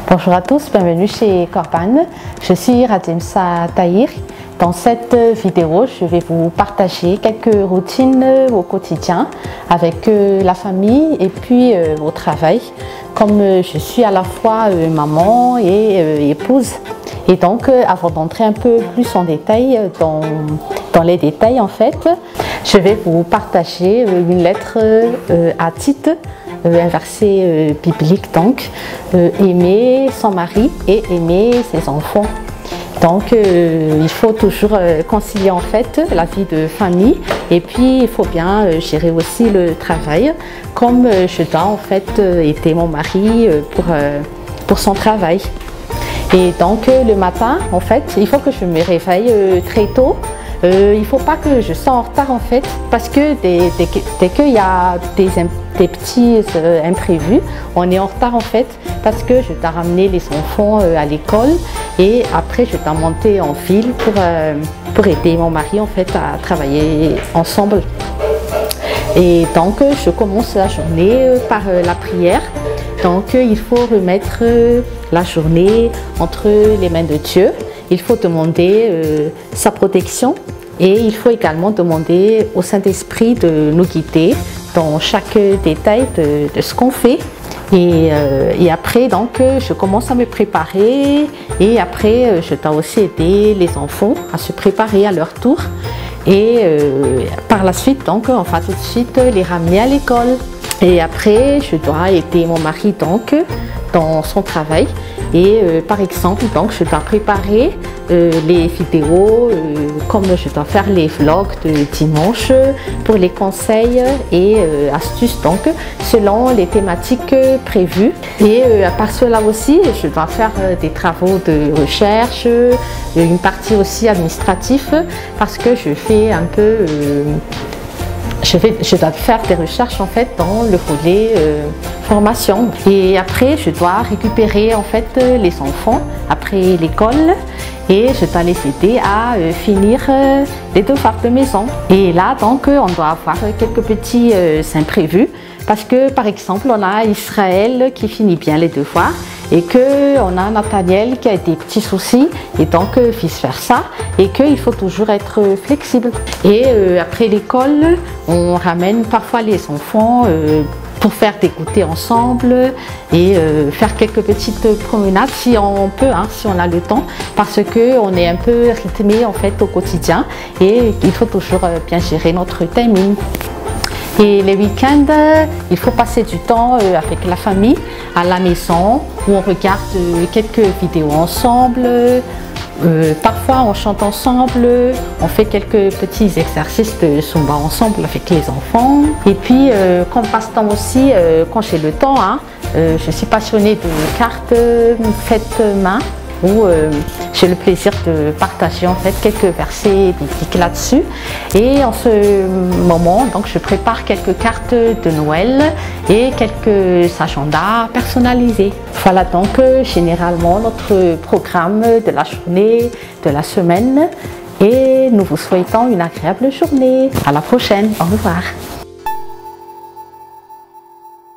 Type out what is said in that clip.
Bonjour à tous, bienvenue chez Corban. Je suis Radimsa Tahir. Dans cette vidéo, je vais vous partager quelques routines au quotidien avec la famille et puis au travail. Comme je suis à la fois maman et épouse. Et donc, avant d'entrer un peu plus en détail dans les détails en fait, je vais vous partager une lettre à Tite, un verset biblique donc, aimer son mari et aimer ses enfants. Donc il faut toujours concilier en fait la vie de famille et puis il faut bien gérer aussi le travail, comme je dois en fait aider mon mari pour son travail. Et donc le matin en fait il faut que je me réveille très tôt. Il ne faut pas que je sois en retard en fait, parce que dès qu'il y a des petits imprévus, on est en retard en fait, parce que je dois ramener les enfants à l'école et après je dois monter en file pour aider mon mari en fait à travailler ensemble. Et donc je commence la journée par la prière. Donc il faut remettre la journée entre les mains de Dieu. Il faut demander sa protection et il faut également demander au Saint-Esprit de nous guider dans chaque détail de ce qu'on fait. Et après, donc, je commence à me préparer et après, je dois aussi aider les enfants à se préparer à leur tour. Et par la suite, donc, on va tout de suite les ramener à l'école. Et après, je dois aider mon mari donc dans son travail. Et par exemple, donc, je dois préparer les vidéos, comme je dois faire les vlogs de dimanche pour les conseils et astuces, donc selon les thématiques prévues. Et à part cela aussi, je dois faire des travaux de recherche, une partie aussi administrative, parce que je fais un peu je dois faire des recherches en fait dans le volet formation. Et après, je dois récupérer en fait les enfants après l'école et je dois les aider à finir les devoirs de maison. Et là, donc, on doit avoir quelques petits imprévus parce que, par exemple, on a Israël qui finit bien les devoirs et qu'on a Nathaniel qui a des petits soucis et donc vice versa, et qu'il faut toujours être flexible. Et après l'école, on ramène parfois les enfants pour faire des goûters ensemble et faire quelques petites promenades si on peut, hein, si on a le temps, parce qu'on est un peu rythmé en fait au quotidien et il faut toujours bien gérer notre timing. Et les week-ends, il faut passer du temps avec la famille à la maison où on regarde quelques vidéos ensemble. Parfois on chante ensemble, on fait quelques petits exercices de Zumba ensemble avec les enfants. Et puis comme passe-temps aussi, quand j'ai le temps, hein, je suis passionnée de cartes faites main, où j'ai le plaisir de partager en fait quelques versets bibliques là-dessus. Et en ce moment, donc, je prépare quelques cartes de Noël et quelques agendas personnalisés. Voilà donc généralement notre programme de la journée, de la semaine. Et nous vous souhaitons une agréable journée. À la prochaine. Au revoir.